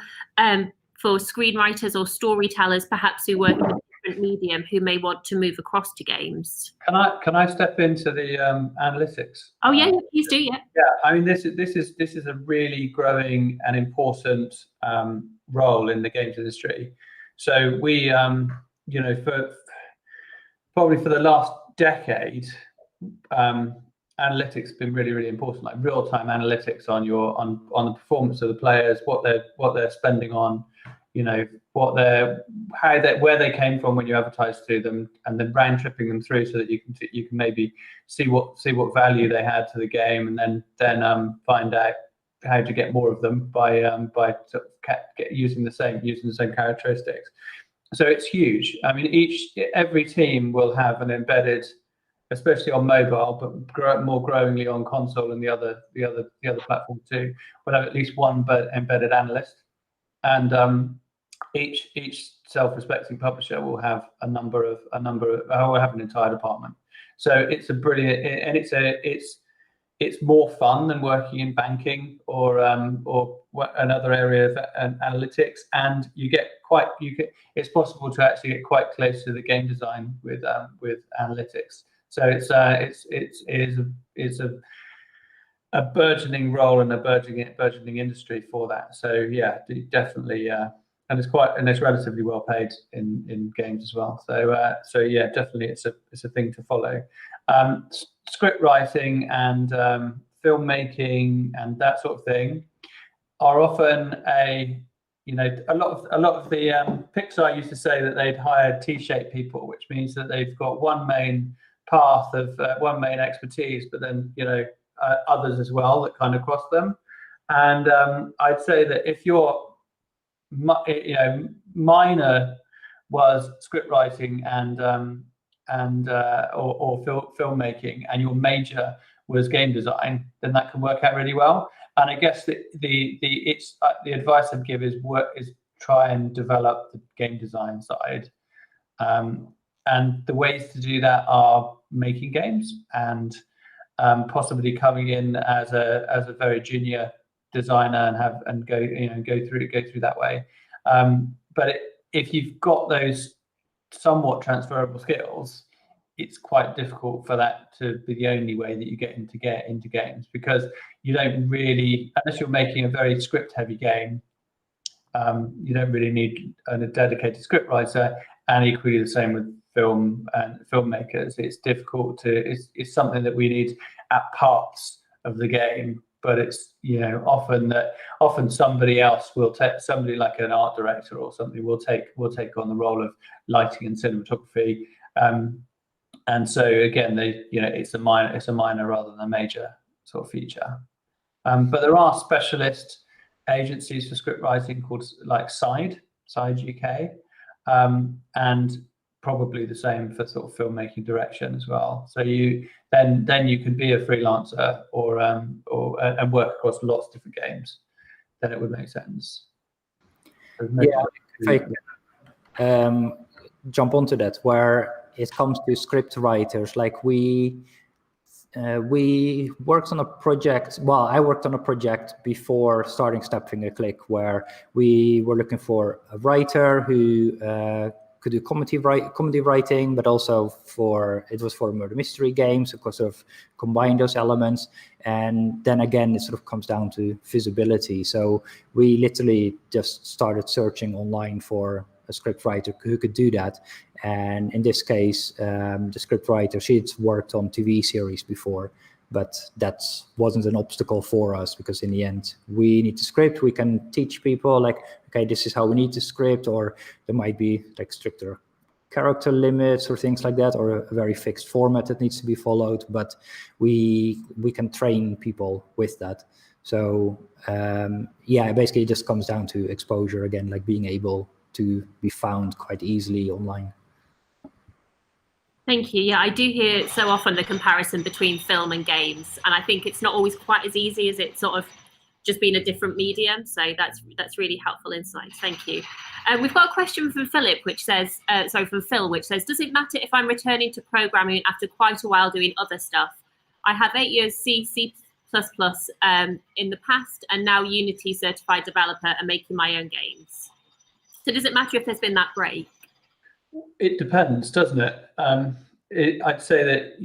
S1: screenwriters or storytellers, perhaps who work in a different medium, who may want to move across to games?
S3: Can I step into the analytics?
S1: Oh yeah, please do. Yeah.
S3: Yeah, I mean this is a really growing and important role in the games industry. So we, probably for the last decade, analytics have been really, really important, like real-time analytics on the performance of the players, what they're spending on, you know, where they came from when you advertise to them, and then round tripping them through so that you can maybe see what value they had to the game, and then find out how to get more of them by sort of using the same characteristics. So it's huge. I mean, every team will have an embedded, especially on mobile, but more growingly on console and the other platform too, will have at least one embedded analyst, and each self-respecting publisher will have will have an entire department. So it's a brilliant, and it's more fun than working in banking or another area of analytics, and it's possible to actually get quite close to the game design with analytics. So it's a burgeoning role and a burgeoning industry for that. So yeah, definitely, and it's relatively well paid in games as well. So yeah, definitely it's a thing to follow. Script writing and filmmaking and that sort of thing are often a lot of the Pixar used to say that they'd hired T-shaped people, which means that they've got one main path of one main expertise, but then others as well that kind of cross them. And I'd say that if your minor was script writing and filmmaking, and your major was game design, then that can work out really well. And I guess the advice I'd give is try and develop the game design side. And the ways to do that are making games and possibly coming in as a very junior designer and go through that way. But if you've got those somewhat transferable skills, it's quite difficult for that to be the only way that you get into games, because you don't really, unless you're making a very script heavy game, you don't really need a dedicated script writer. And equally the same with film and filmmakers. It's difficult it's something that we need at parts of the game, but it's often somebody else will take, somebody like an art director or something will take on the role of lighting and cinematography. And so again, it's a minor rather than a major sort of feature. But there are specialist agencies for script writing called like Side UK, and probably the same for sort of filmmaking direction as well. So you can be a freelancer or and work across lots of different games. Then it would make sense.
S4: Yeah, if I can jump onto that, where it comes to script writers, like we worked on a project. Well, I worked on a project before starting Stepfinger Click, where we were looking for a writer who could do comedy writing, but also it was for a murder mystery game, so sort of combine those elements. And then again, it sort of comes down to feasibility. So we literally just started searching online for a script writer who could do that. And in this case, the script writer, she'd worked on TV series before, but that wasn't an obstacle for us, because in the end, we need the script. We can teach people like, okay, this is how we need the script, or there might be like stricter character limits or things like that, or a very fixed format that needs to be followed, but we can train people with that. So yeah, basically it just comes down to exposure again, like being able to be found quite easily online.
S1: Thank you. Yeah, I do hear so often the comparison between film and games, and I think it's not always quite as easy as it sort of just being a different medium. So that's really helpful insights. Thank you. We've got a question from Phil, which says, does it matter if I'm returning to programming after quite a while doing other stuff? I have 8 years C in the past, and now Unity certified developer and making my own games. So does it matter if there's been that break?
S3: It depends, doesn't it? I'd say that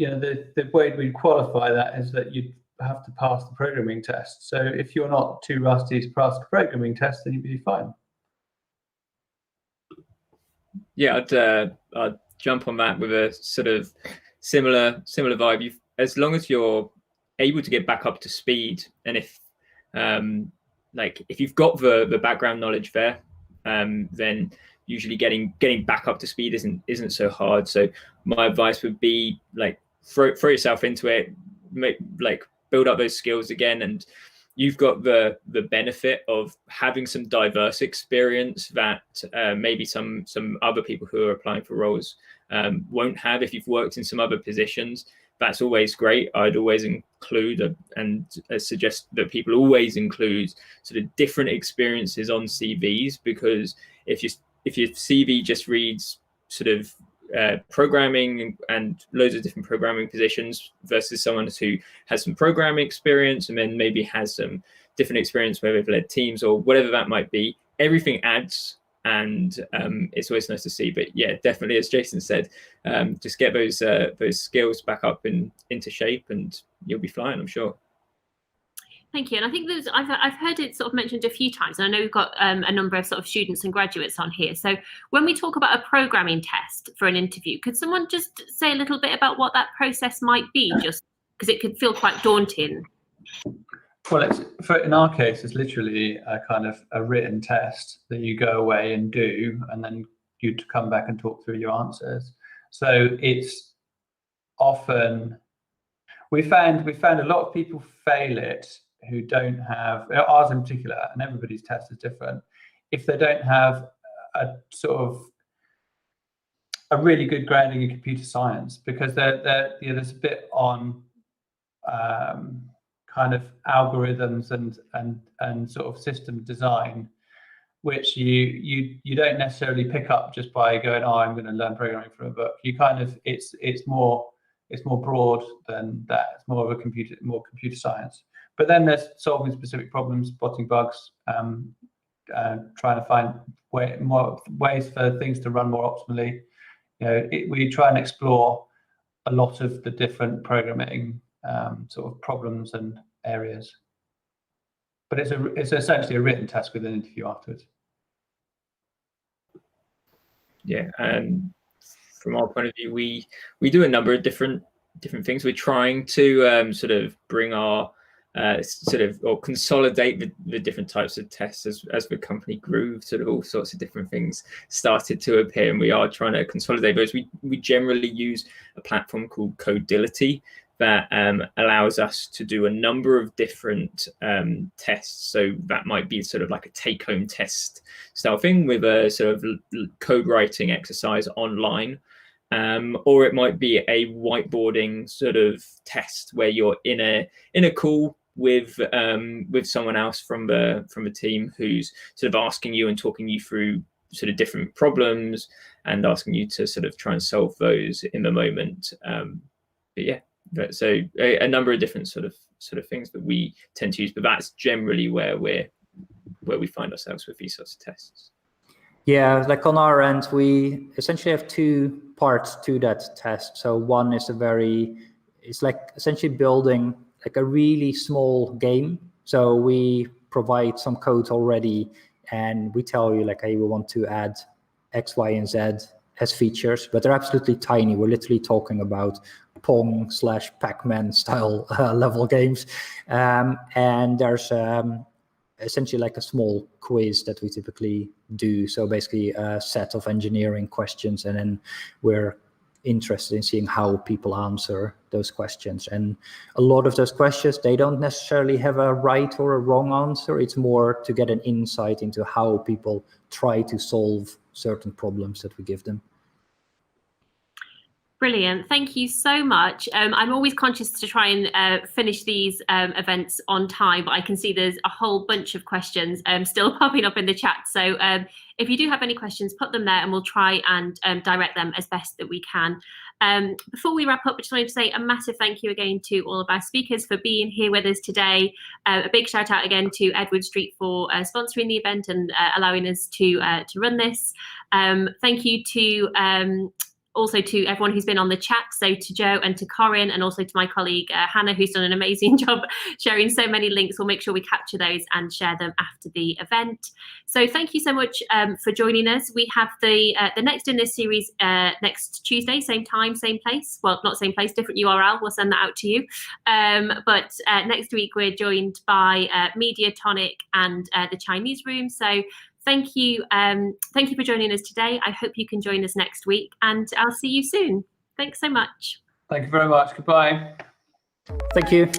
S3: the way we qualify that is that you have to pass the programming test. So if you're not too rusty to pass the programming test, then you'd be fine.
S2: Yeah, I'd jump on that with a sort of similar vibe. As long as you're able to get back up to speed, and if you've got the background knowledge there, then usually getting back up to speed isn't so hard. So my advice would be throw yourself into it, build up those skills again, and you've got the benefit of having some diverse experience that maybe some other people who are applying for roles won't have. If you've worked in some other positions, that's always great. I'd always include and suggest that people always include sort of different experiences on CVs, because if your CV just reads sort of programming and loads of different programming positions versus someone who has some programming experience and then maybe has some different experience where they've led teams or whatever that might be, everything adds, and it's always nice to see. But yeah, definitely, as Jason said, just get those skills back up into shape and you'll be flying, I'm sure.
S1: Thank you. And I think I've heard it sort of mentioned a few times, and I know we've got a number of sort of students and graduates on here. So when we talk about a programming test for an interview, could someone just say a little bit about what that process might be, just because it could feel quite daunting?
S3: Well, in our case, it's literally a kind of a written test that you go away and do, and then you come back and talk through your answers. So it's often, we found a lot of people fail it who don't have, ours in particular, and everybody's test is different, if they don't have a sort of a really good grounding in computer science, because there's a bit on kind of algorithms and sort of system design, which you don't necessarily pick up just by going, oh, I'm going to learn programming from a book. You kind of, it's more broad than that. It's more of a computer science. But then there's solving specific problems, spotting bugs, trying to find more ways for things to run more optimally. We try and explore a lot of the different programming sort of problems and areas. But it's essentially a written test with an interview afterwards.
S2: Yeah, and from our point of view, we do a number of different things. We're trying to sort of bring our or consolidate the different types of tests as the company grew. Sort of all sorts of different things started to appear, and we are trying to consolidate those. We generally use a platform called Codility that allows us to do a number of different tests. So that might be sort of like a take-home test style thing with a sort of code writing exercise online. Or it might be a whiteboarding sort of test where you're in a call with someone else from the team who's sort of asking you and talking you through sort of different problems and asking you to sort of try and solve those in the moment. But yeah, so a number of different sort of things that we tend to use, but that's generally where we find ourselves with these sorts of tests.
S4: Yeah, like on our end, we essentially have two parts to that test. So one is it's like essentially building like a really small game. So we provide some code already and we tell you like, hey, we want to add X, Y, and Z as features, but they're absolutely tiny. We're literally talking about Pong/Pac-Man style level games. And there's essentially like a small quiz that we typically do. So basically a set of engineering questions, and then we're interested in seeing how people answer those questions. And a lot of those questions, they don't necessarily have a right or a wrong answer. It's more to get an insight into how people try to solve certain problems that we give them.
S1: Brilliant. Thank you so much. I'm always conscious to try and finish these events on time, but I can see there's a whole bunch of questions still popping up in the chat. So if you do have any questions, put them there and we'll try and direct them as best that we can. Before we wrap up, I just wanted to say a massive thank you again to all of our speakers for being here with us today. A big shout out again to Edward Street for sponsoring the event and allowing us to run this. Thank you to also to everyone who's been on the chat, so to Joe and to Corinne, and also to my colleague Hannah, who's done an amazing job sharing so many links. We'll make sure we capture those and share them after the event. So thank you so much for joining us. We have the next in this series next Tuesday, same time, same place. Well, not same place, different URL. We'll send that out to you. But next week we're joined by Mediatonic and the Chinese Room. So thank you for joining us today. I hope you can join us next week, and I'll see you soon. Thanks so much.
S3: Thank you very much. Goodbye.
S4: Thank you.